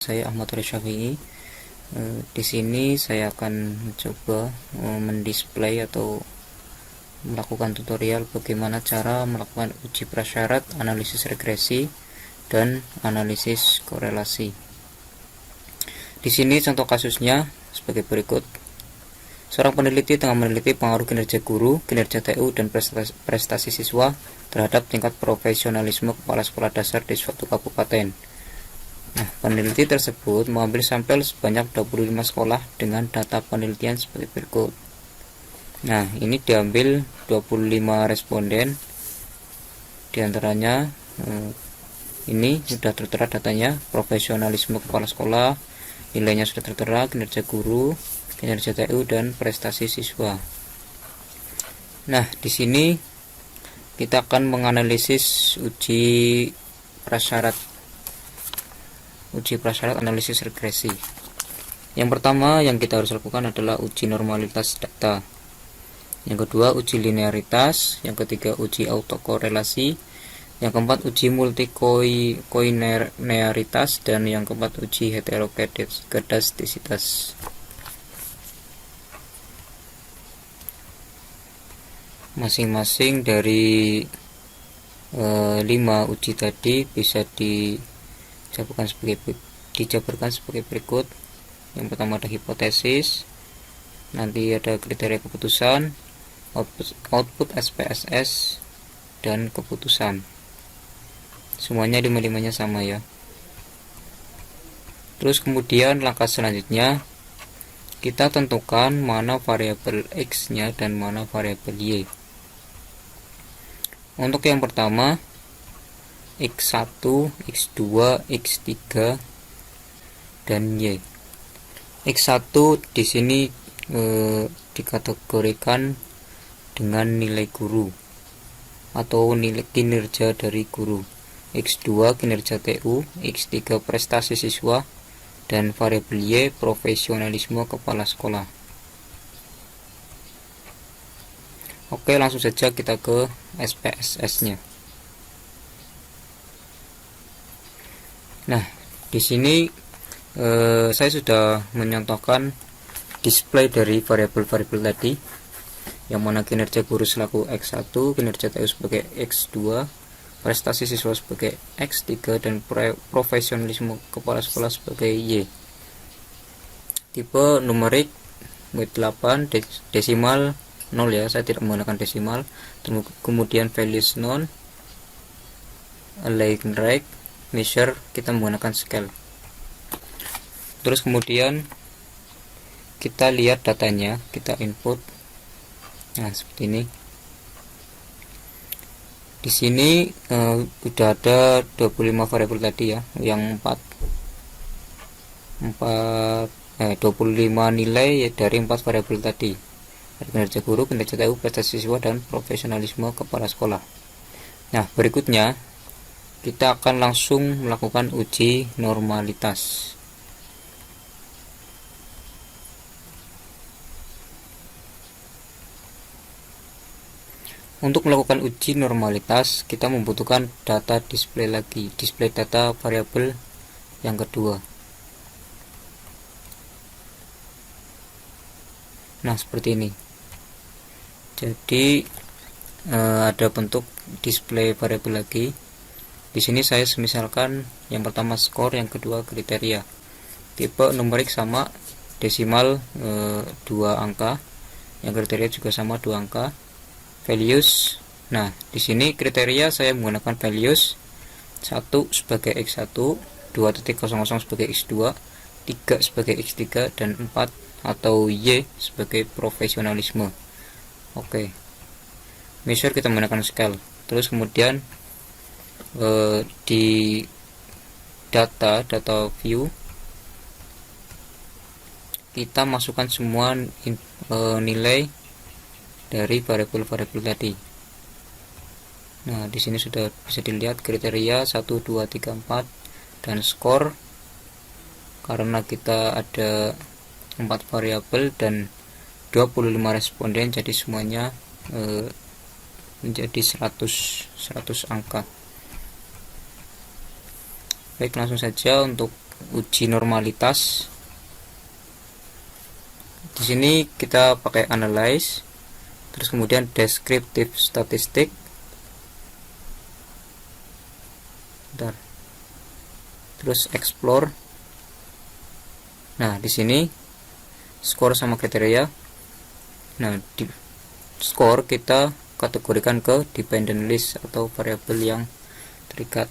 Saya Ahmad Syafi'i. Di sini saya akan mencoba mendisplay atau melakukan tutorial bagaimana cara melakukan uji prasyarat, analisis regresi, dan analisis korelasi. Di sini contoh kasusnya sebagai berikut. Seorang peneliti tengah meneliti pengaruh kinerja guru, kinerja TU, dan prestasi siswa terhadap tingkat profesionalisme kepala sekolah dasar di suatu kabupaten. Nah, peneliti tersebut mengambil sampel sebanyak 25 sekolah dengan data penelitian sebagai berikut. Nah, ini diambil 25 responden. Di antaranya ini sudah tertera datanya, profesionalisme kepala sekolah, nilainya sudah tertera, kinerja guru, kinerja TU, dan prestasi siswa. Nah, di sini kita akan menganalisis uji prasyarat analisis regresi. Yang pertama yang kita harus lakukan adalah uji normalitas data. Yang kedua uji linearitas, yang ketiga uji autokorelasi, yang keempat uji multikoineritas, dan yang keempat uji heterokedastisitas. Masing-masing dari 5 uji tadi bisa dijabarkan sebagai berikut. Yang pertama ada hipotesis, nanti ada kriteria keputusan, output SPSS, dan keputusan. Semuanya 5-5-nya sama ya. Terus kemudian langkah selanjutnya kita tentukan mana variabel X nya dan mana variabel Y. Untuk yang pertama X1, X2, X3, dan Y. X1 di sini dikategorikan dengan nilai guru atau nilai kinerja dari guru. X2 kinerja TU, X3 prestasi siswa, dan variabel Y profesionalisme kepala sekolah. Oke, langsung saja kita ke SPSS-nya. Nah, di sini saya sudah menyontohkan display dari variabel-variabel tadi, yang mana kinerja guru selaku X1, kinerja TU sebagai X2, prestasi siswa sebagai X3, dan profesionalisme kepala sekolah sebagai Y. Tipe numerik with 8, desimal 0 ya, saya tidak menggunakan desimal. Kemudian values non, align right, measure kita menggunakan scale. Terus kemudian kita lihat datanya, kita input. Nah, seperti ini. Di sini sudah ada 25 variabel tadi ya, yang 25 nilai ya dari 4 variabel tadi. Kinerja guru, kinerja TU, prestasi siswa, dan profesionalisme kepala sekolah. Nah, berikutnya kita akan langsung melakukan uji normalitas. Untuk melakukan uji normalitas, kita membutuhkan data display lagi, display data variabel yang kedua. Nah, seperti ini. Jadi ada bentuk display variabel lagi. Di sini saya misalkan yang pertama skor, yang kedua kriteria. Tipe numerik sama, desimal 2 angka, yang kriteria juga sama 2 angka. Values. Nah, di sini kriteria saya menggunakan values 1 sebagai X1, 2.00 sebagai X2, 3 sebagai X3, dan 4 atau Y sebagai profesionalisme. Oke. Measure kita menggunakan scale. Terus kemudian di data view kita masukkan semua nilai dari variabel-variabel tadi. Nah, di sini sudah bisa dilihat kriteria 1, 2, 3, 4, dan skor. Karena kita ada 4 variabel dan 25 responden, jadi semuanya menjadi 100 angka. Baik, langsung saja untuk uji normalitas. Di sini kita pakai analyze, terus kemudian descriptive statistic. Bentar. Terus explore. Nah, di sini skor sama kriteria. Nah, di skor kita kategorikan ke dependent list atau variabel yang terikat.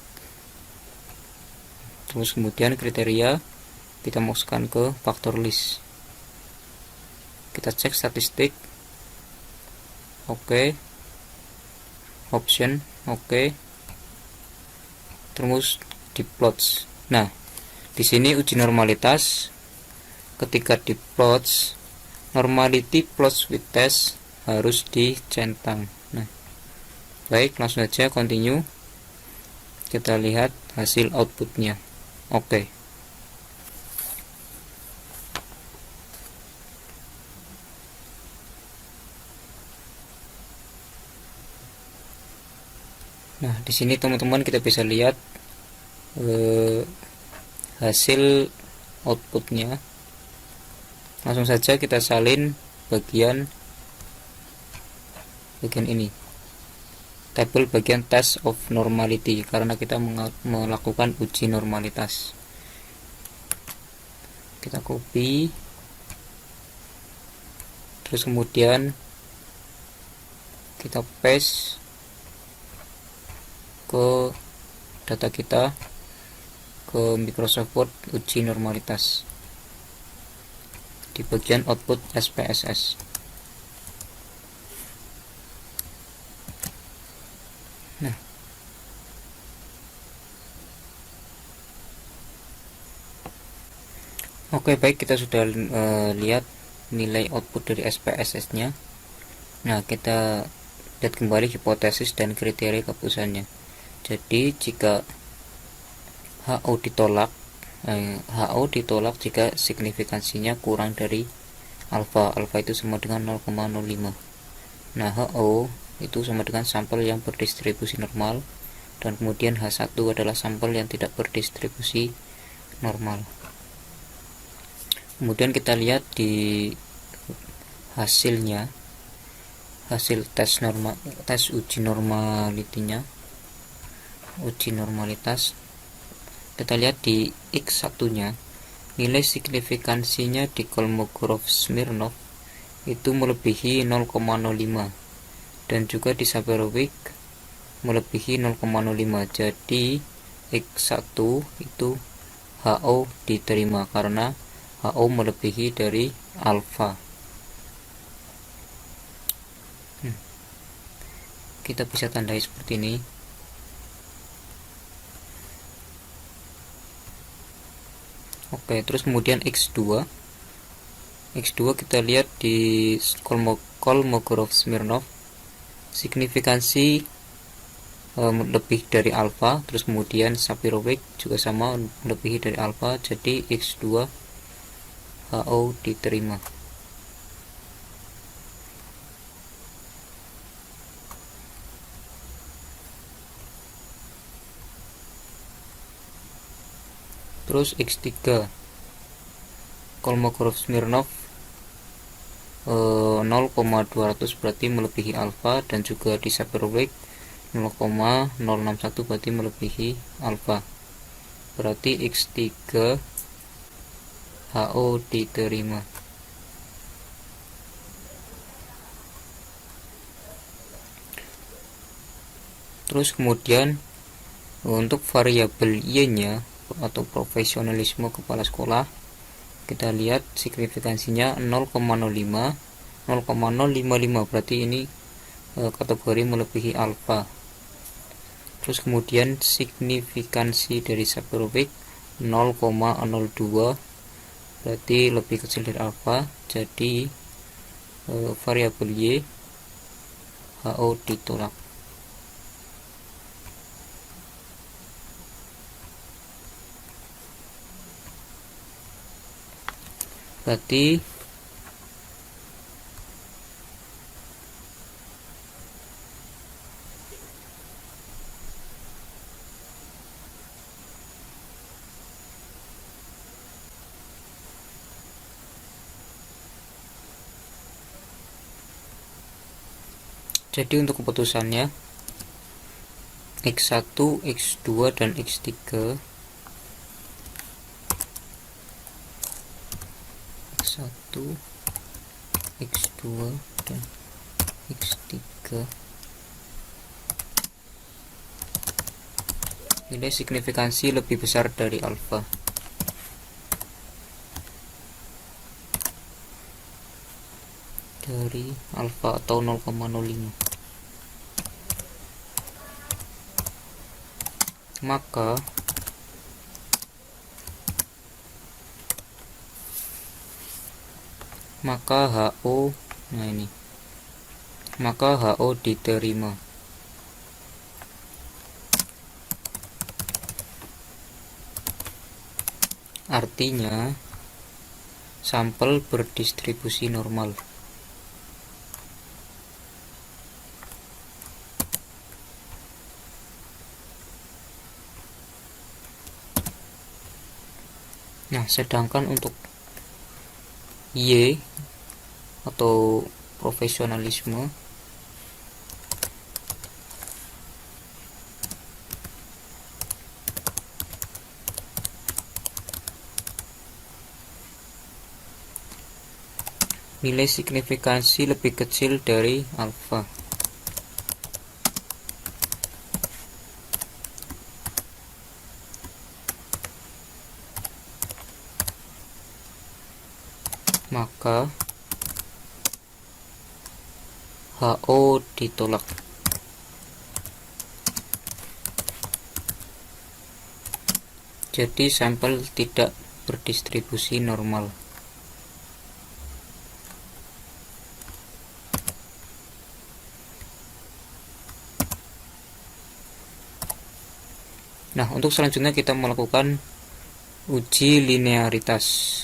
Terus kemudian kriteria kita masukkan ke faktor list. Kita cek statistik. Oke. Option. Oke. Terus di plots. Nah, di sini uji normalitas. Ketika di plots, normality plots with test harus dicentang. Nah, baik, langsung saja continue. Kita lihat hasil outputnya. Oke. Nah, di sini teman-teman kita bisa lihat hasil outputnya. Langsung saja kita salin bagian ini, tabel bagian test of normality, karena kita melakukan uji normalitas. Kita copy, terus kemudian kita paste ke data kita ke Microsoft Word uji normalitas di bagian output SPSS. Nah, oke, baik, kita sudah lihat nilai output dari SPSS nya. Nah, kita lihat kembali hipotesis dan kriteria keputusannya. Jadi jika HO ditolak jika signifikansinya kurang dari alfa. Alfa itu sama dengan 0,05. Nah, HO itu sama dengan sampel yang berdistribusi normal, dan kemudian H1 adalah sampel yang tidak berdistribusi normal. Kemudian kita lihat di hasilnya, hasil tes uji normalitinya, uji normalitas. Kita lihat di X1 nya, nilai signifikansinya di Kolmogorov-Smirnov itu melebihi 0,05, dan juga di Sapir-Whorf melebihi 0,05. Jadi X1 itu HO diterima karena HO melebihi dari alfa. Kita bisa tandai seperti ini. Oke, terus kemudian X2 kita lihat di Kolmogorov-Smirnov signifikansi lebih dari alfa, terus kemudian Sapir-Whorf juga sama melebihi dari alfa, jadi X2 HO diterima. Terus X3 Kolmogorov-Smirnov 0,200 berarti melebihi alfa, dan juga di Sapir-Whorf 0,061 berarti melebihi alfa. Berarti X3 HO diterima. Terus kemudian untuk variabel Y-nya atau profesionalisme kepala sekolah, kita lihat signifikansinya 0,05, 0,055 berarti ini kategori melebihi alfa. Terus kemudian signifikansi dari Sapir-Whorf 0,02 berarti lebih kecil dari alfa, jadi variabel Y HO ditolak. Berarti Jadi untuk keputusannya X1, X2, dan X3 X1, X2, dan X3 nilai signifikansi lebih besar dari alfa. Dari alfa atau 0,05. Maka HO, nah ini, maka HO diterima. Artinya sampel berdistribusi normal. Nah, sedangkan untuk Y atau profesionalisme, nilai signifikansi lebih kecil dari alfa. Maka HO ditolak. Jadi sampel tidak berdistribusi normal. Nah, untuk selanjutnya kita melakukan uji linearitas.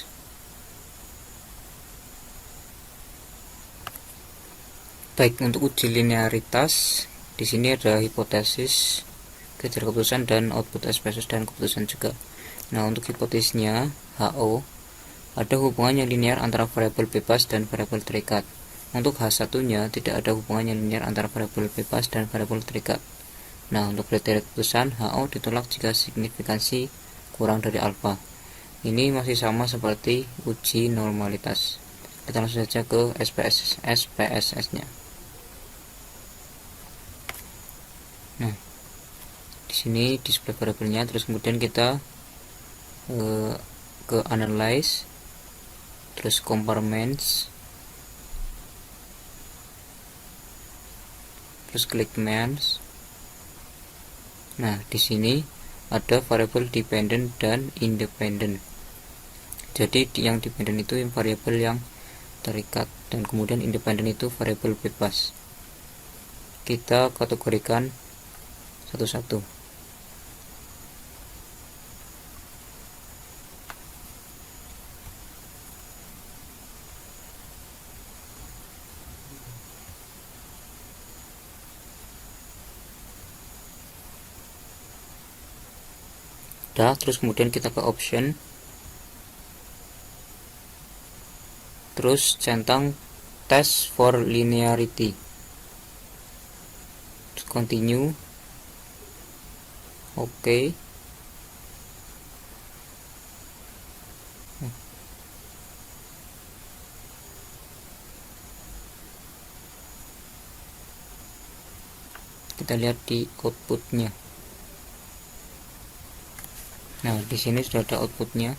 Baik, untuk uji linearitas di sini ada hipotesis, kejar keputusan, dan output spesies dan keputusan juga. Nah, untuk hipotesisnya HO ada hubungan yang linear antara variabel bebas dan variabel terikat. Untuk H1-nya tidak ada hubungan yang linear antara variabel bebas dan variabel terikat. Nah, untuk kriteria keputusan HO ditolak jika signifikansi kurang dari alfa. Ini masih sama seperti uji normalitas. Kita langsung saja ke SPSS-nya. Nah, di sini display variabelnya, terus kemudian kita ke analyze, terus compartments, terus klik maps. Nah, di sini ada variabel dependent dan independent. Jadi yang dependent itu yang variabel yang terikat, dan kemudian independent itu variabel bebas. Kita kategorikan satu-satu. Terus kemudian kita ke option, terus centang test for linearity, terus continue, oke. Kita lihat di outputnya. Nah, di sini sudah ada outputnya.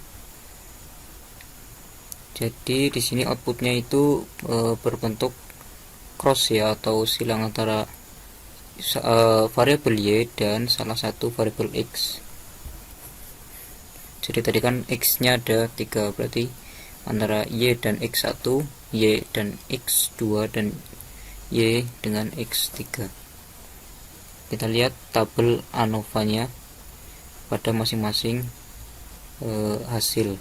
Jadi di sini outputnya itu berbentuk cross ya, atau silang antara variabel Y dan salah satu variabel X. Jadi tadi kan X-nya ada 3, berarti antara Y dan X1, Y dan X2, dan Y dengan X3. Kita lihat tabel ANOVA-nya pada masing-masing hasil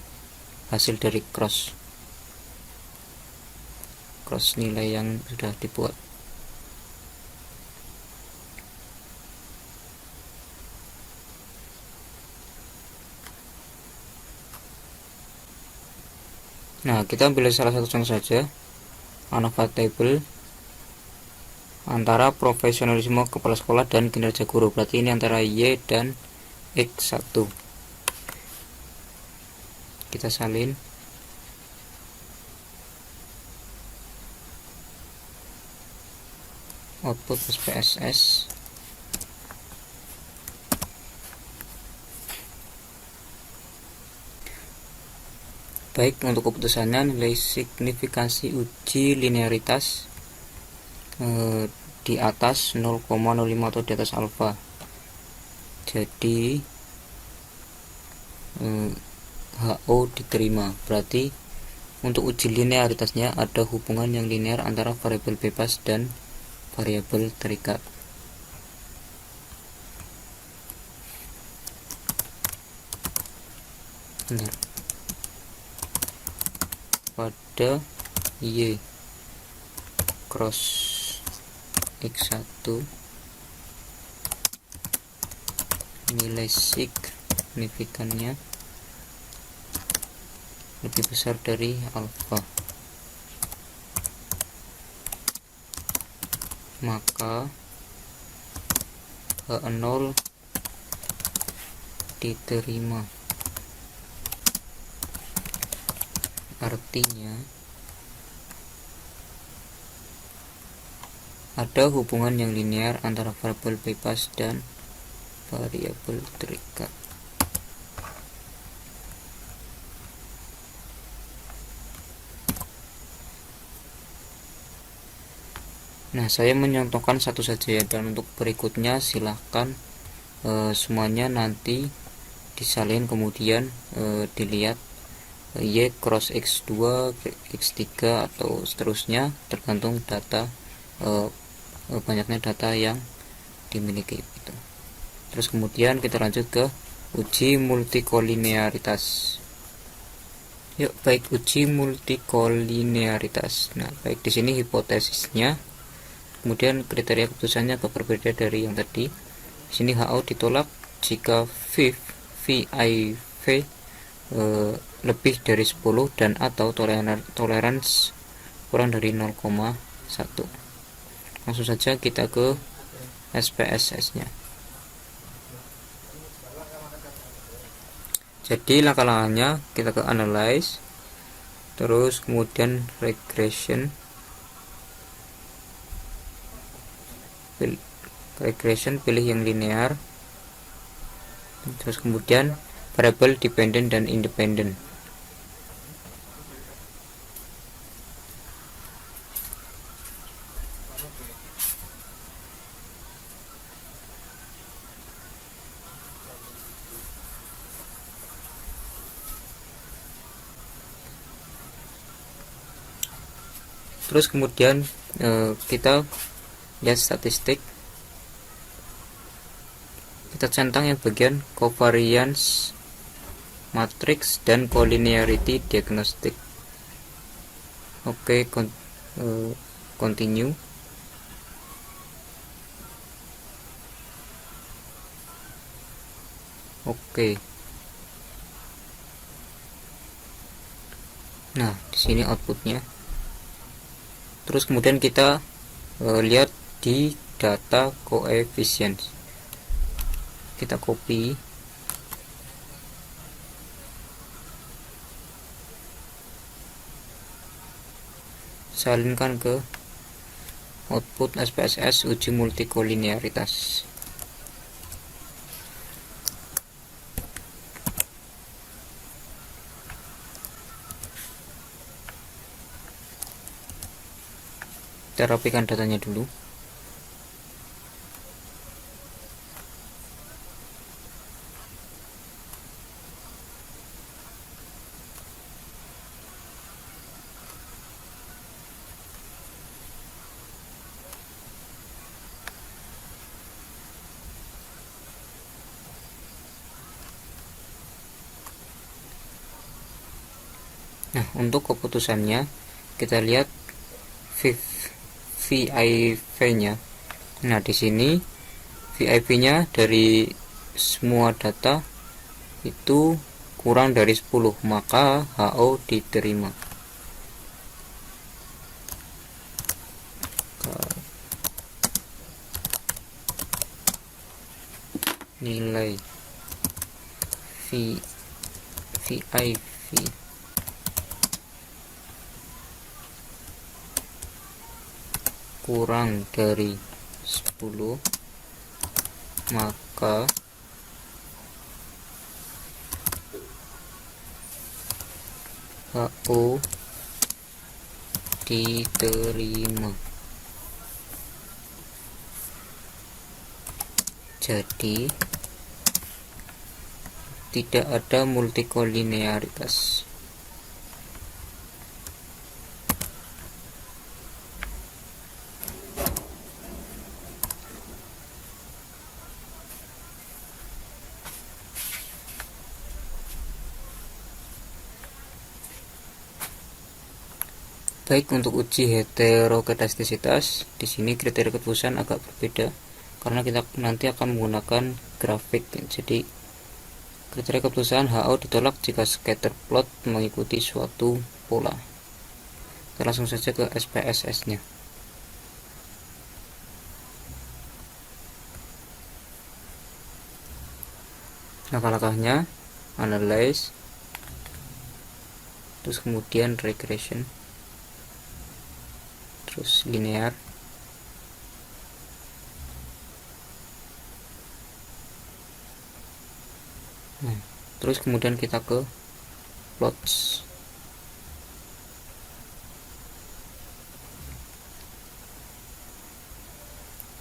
dari cross nilai yang sudah dibuat. Nah, kita ambil salah satu contoh saja, ANOVA table. antara profesionalisme kepala sekolah dan kinerja guru. Berarti ini antara Y dan X1. Kita salin. Output SPSS. Baik, untuk keputusannya nilai signifikansi uji linearitas di atas 0,05 atau di atas alfa. Jadi HO diterima. Berarti untuk uji linearitasnya ada hubungan yang linear antara variabel bebas dan variabel terikat. Benar. Pada Y cross X1 nilai signifikannya lebih besar dari alfa, maka H0 diterima. Artinya ada hubungan yang linear antara variabel bebas dan variabel terikat. Nah, saya menyontohkan satu saja ya, dan untuk berikutnya silahkan semuanya nanti disalin, kemudian dilihat Y cross X2, X3 atau seterusnya, tergantung data banyaknya data yang dimiliki itu. Terus kemudian kita lanjut ke uji multikolinearitas. Yuk, baik, uji multikolinearitas. Nah, baik, di sini hipotesisnya, kemudian kriteria keputusannya agak berbeda dari yang tadi. Di sini HO ditolak jika VIV lebih dari 10 dan atau tolerans kurang dari 0,1. Langsung saja kita ke SPSS nya. Jadi langkah-langkahnya kita ke analyze, terus kemudian regression, pilih yang linear, terus kemudian variabel dependent dan independent. Terus kemudian kita lihat statistik, kita centang yang bagian covariance matrix dan collinearity diagnostic. Oke, continue. Oke. Nah, di sini outputnya. Terus kemudian kita lihat di data coefficient. Kita copy, salinkan ke output SPSS uji multikolinearitas. Kita rapikan datanya dulu. Nah, untuk keputusannya kita lihat VIV-nya. Nah, di sini VIV-nya dari semua data itu kurang dari 10, maka HO diterima. nilai VIV kurang dari 10, maka HO diterima. Jadi tidak ada multikolinearitas. Baik, untuk uji heterokedastisitas, di sini kriteria keputusan agak berbeda karena kita nanti akan menggunakan grafik. Jadi kriteria keputusan HO ditolak jika scatter plot mengikuti suatu pola. Kita langsung saja ke SPSS-nya. Langkah-langkahnya: analyze, terus kemudian regression, terus linear, terus kemudian kita ke plots.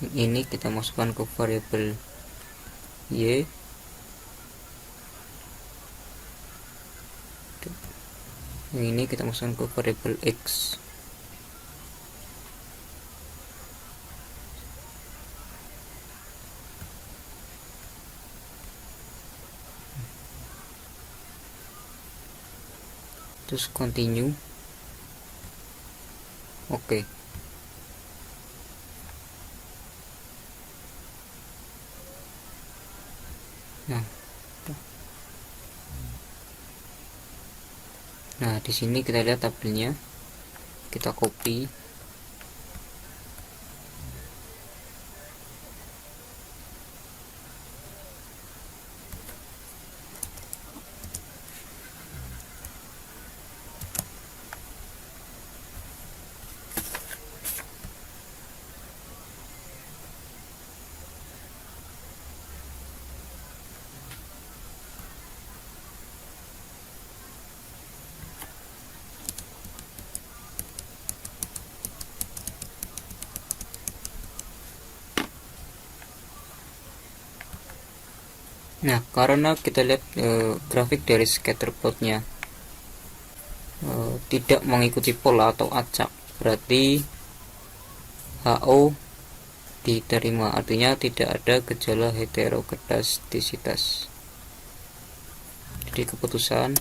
Ini kita masukkan ke variabel y, ini kita masukkan ke variabel x. Terus continue. Oke. Nah, di sini kita lihat tabelnya. Kita copy. Nah, karena kita lihat grafik dari scatter plotnya tidak mengikuti pola atau acak, berarti HO diterima, artinya tidak ada gejala heterokedastisitas. Jadi keputusan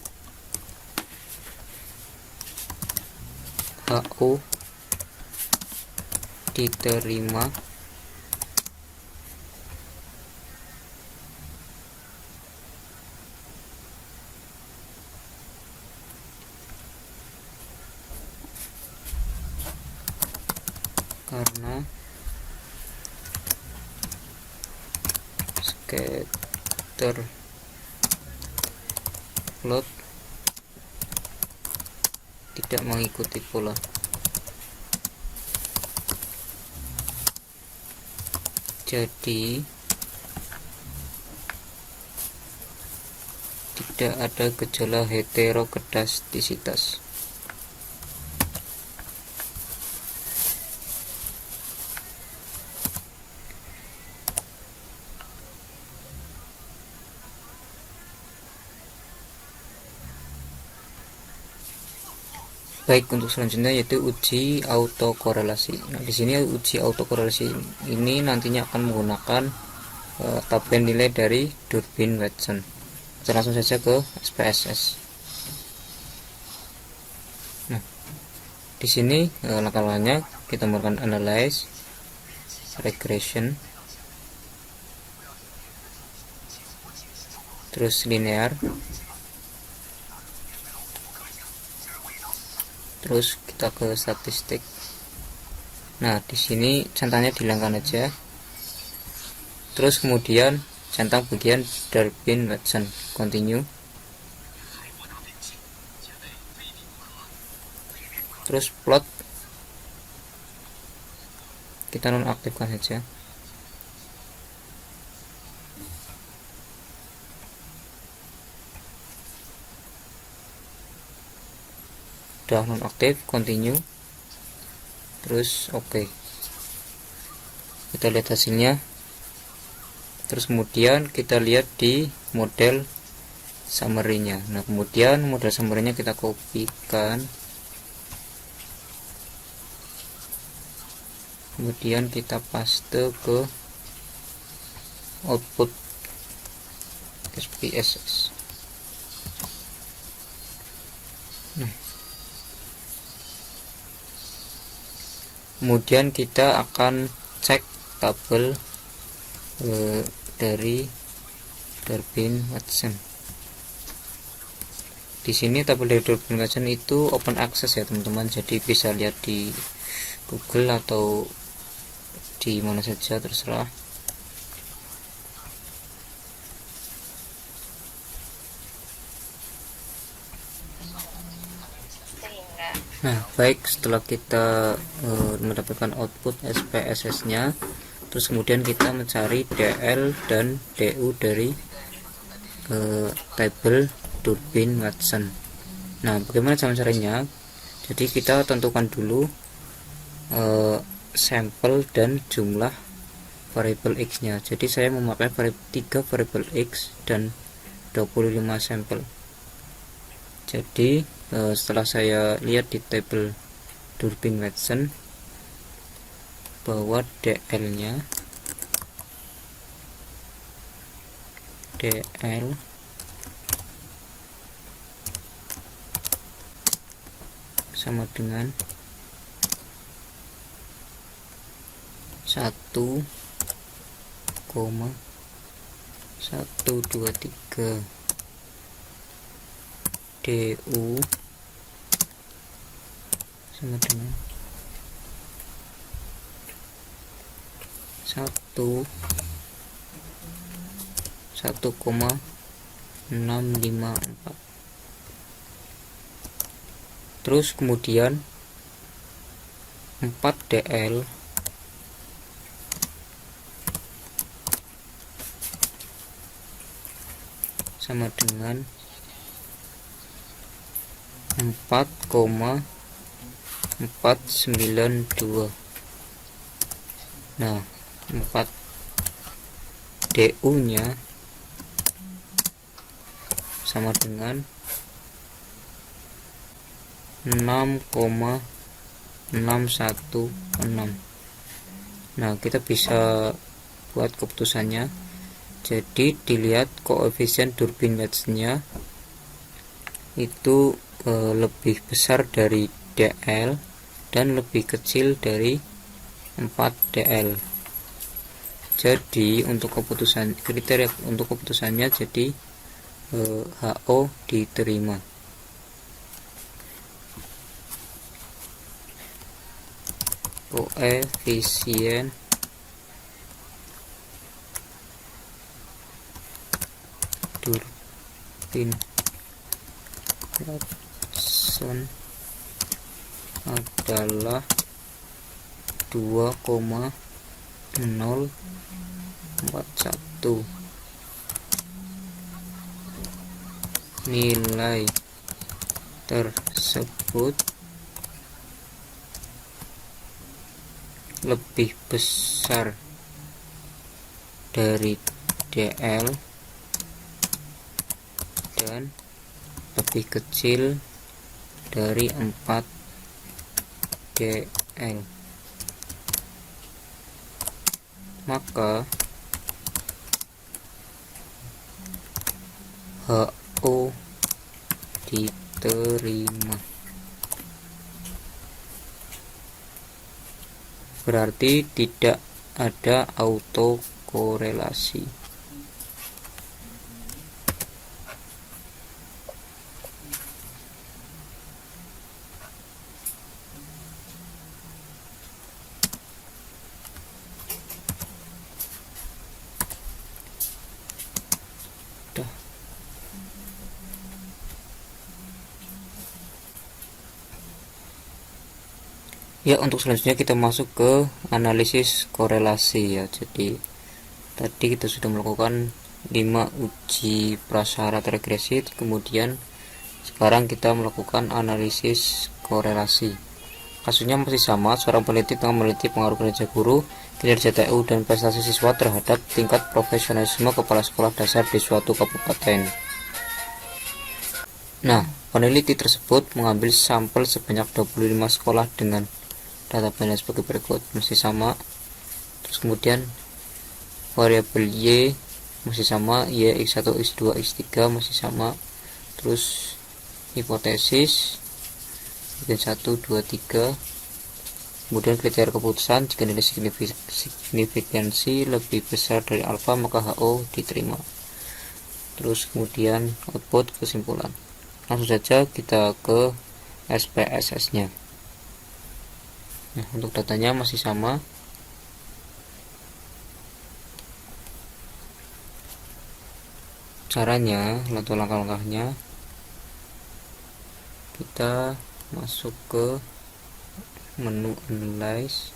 HO diterima karena scatter plot tidak mengikuti pola. Jadi tidak ada gejala heterokedastisitas. Baik, untuk selanjutnya yaitu uji autokorelasi. Nah, di sini uji autokorelasi ini nantinya akan menggunakan tabel nilai dari Durbin-Watson. Kita langsung saja ke SPSS. Nah, di sini langkah-langkahnya kita melakukan analyze, regression, terus linear, terus kita ke statistik. Nah, di sini centangnya dihilangkan aja. Terus kemudian centang bagian Durbin-Watson. Continue. Terus plot kita nonaktifkan saja. Udah nonaktif, continue. Terus oke. Kita lihat hasilnya. Terus kemudian kita lihat di model summary-nya. Nah, kemudian model summary-nya kita kopikan. Kemudian kita paste ke output SPSS. Kemudian kita akan cek tabel dari Durbin-Watson. Di sini tabel dari Durbin-Watson itu open access ya teman-teman, jadi bisa lihat di Google atau di mana saja terserah. Nah, baik, setelah kita mendapatkan output SPSS nya, terus kemudian kita mencari DL dan DU dari tabel Durbin-Watson. Nah, bagaimana caranya? Jadi kita tentukan dulu sampel dan jumlah variabel X nya. Jadi saya memakai 3 variabel X dan 25 sampel. Jadi setelah saya lihat di tabel Durbin-Watson bahwa DL nya DL sama dengan 1,123 DU sama dengan 1,654. Terus kemudian 4DL sama dengan 4,492. Nah, 4 DU nya sama dengan 6,616. Nah, kita bisa buat keputusannya. Jadi dilihat koefisien Durbin-Watson nya itu lebih besar dari DL dan lebih kecil dari 4DL. Jadi untuk keputusan kriteria untuk keputusannya jadi HO diterima. Koefisien Durbin-Watson adalah 2,041. Nilai tersebut lebih besar dari DL dan lebih kecil dari 4DL. Maka HO diterima. Berarti tidak ada autokorelasi. Ya, untuk selanjutnya kita masuk ke analisis korelasi ya. Jadi tadi kita sudah melakukan 5 uji prasyarat regresi, kemudian sekarang kita melakukan analisis korelasi. Kasusnya masih sama, seorang peneliti tengah meneliti pengaruh kinerja guru, kinerja TU, dan prestasi siswa terhadap tingkat profesionalisme kepala sekolah dasar di suatu kabupaten. Nah, peneliti tersebut mengambil sampel sebanyak 25 sekolah dengan data panel sebagai berikut, masih sama. Terus kemudian variabel Y masih sama, Y X1, X2, X3 masih sama. Terus hipotesis bagian 1, 2, 3. Kemudian kriteria keputusan, jika nilai signifikansi lebih besar dari alfa maka HO diterima. Terus kemudian output kesimpulan. Langsung saja kita ke SPSS nya. Nah, untuk datanya masih sama. Caranya atau langkah-langkahnya, kita masuk ke menu analyze,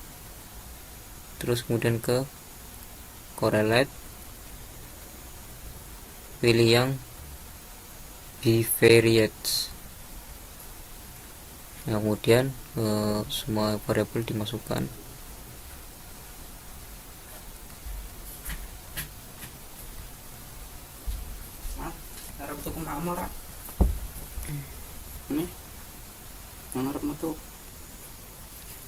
terus kemudian ke correlate, pilih yang bivariates. Nah, kemudian semua variabel dimasukkan.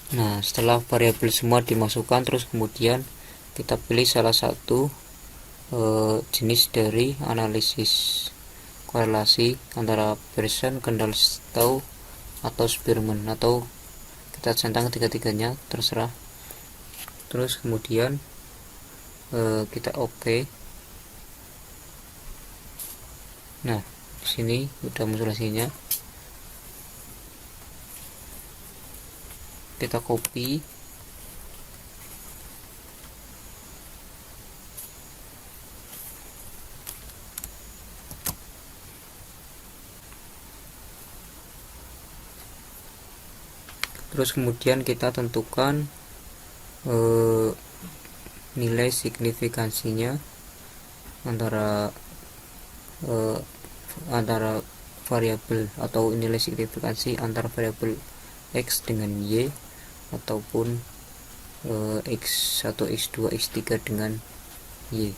Nah, setelah variabel semua dimasukkan, terus kemudian kita pilih salah satu jenis dari analisis korelasi antara Pearson, Kendall-Stowe, atau Spearman, atau kita centang tiga-tiganya, terserah. Terus kemudian kita OK. Nah, di sini udah muncul hasilnya. Kita copy, terus kemudian kita tentukan nilai signifikansinya antara variabel, atau nilai signifikansi antara variabel X dengan Y, ataupun X1, X2, X3 dengan Y.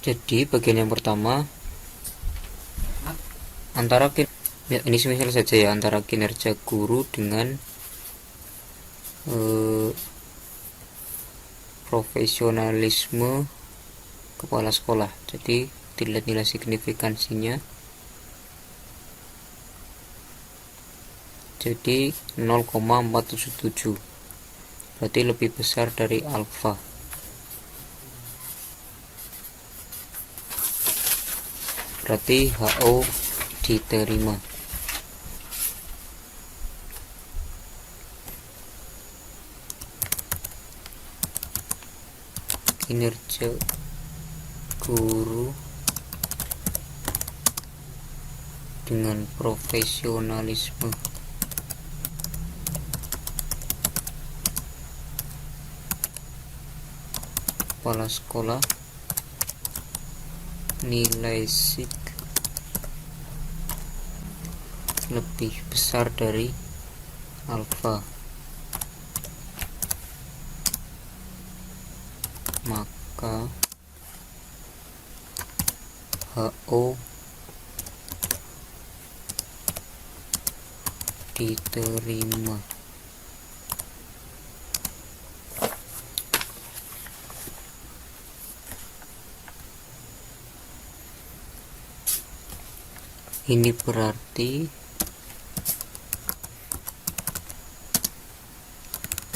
Jadi bagian yang pertama antara ini semisal saja ya, antara kinerja guru dengan profesionalisme kepala sekolah. Jadi dilihat nilai signifikansinya. Jadi 0,477, berarti lebih besar dari alfa. Berarti HO diterima. Kinerja guru dengan profesionalisme kepala sekolah, nilai sig lebih besar dari alfa, maka HO diterima. Ini berarti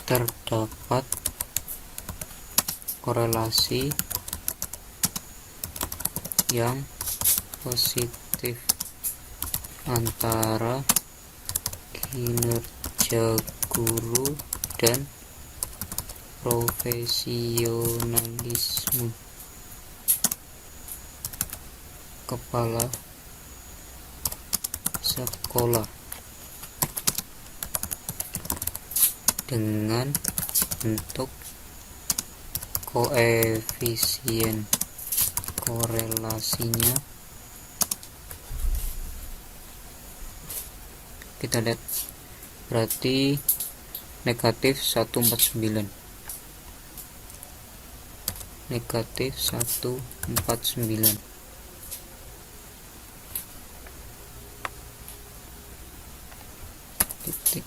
terdapat korelasi yang positif antara kinerja kinerja guru dan profesionalisme kepala sekolah dengan bentuk koefisien korelasinya. Kita lihat, berarti negatif 149, negatif 149. Titik.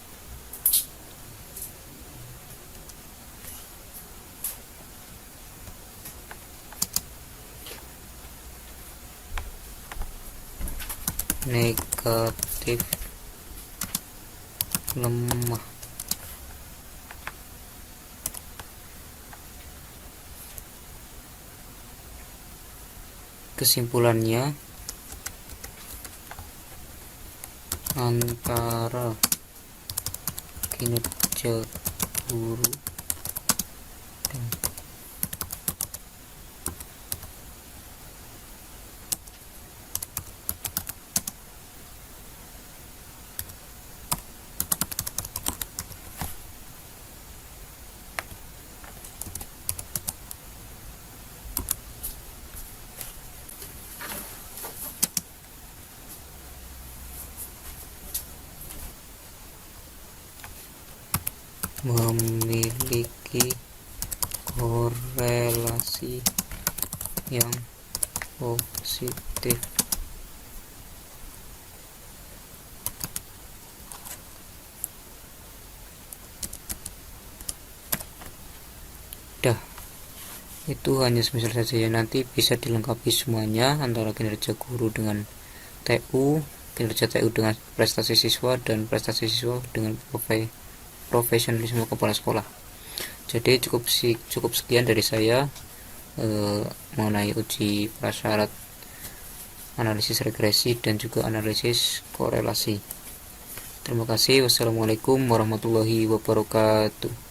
Negatif lemah. Kesimpulannya, antara kinerja guru dan memiliki korelasi yang positif. Dah, itu hanya semisal saja ya, nanti bisa dilengkapi semuanya antara kinerja guru dengan TU, kinerja TU dengan prestasi siswa, dan prestasi siswa dengan profesionalisme kepala sekolah. Jadi cukup sekian dari saya mengenai uji prasyarat, analisis regresi, dan juga analisis korelasi. Terima kasih. Wassalamualaikum warahmatullahi wabarakatuh.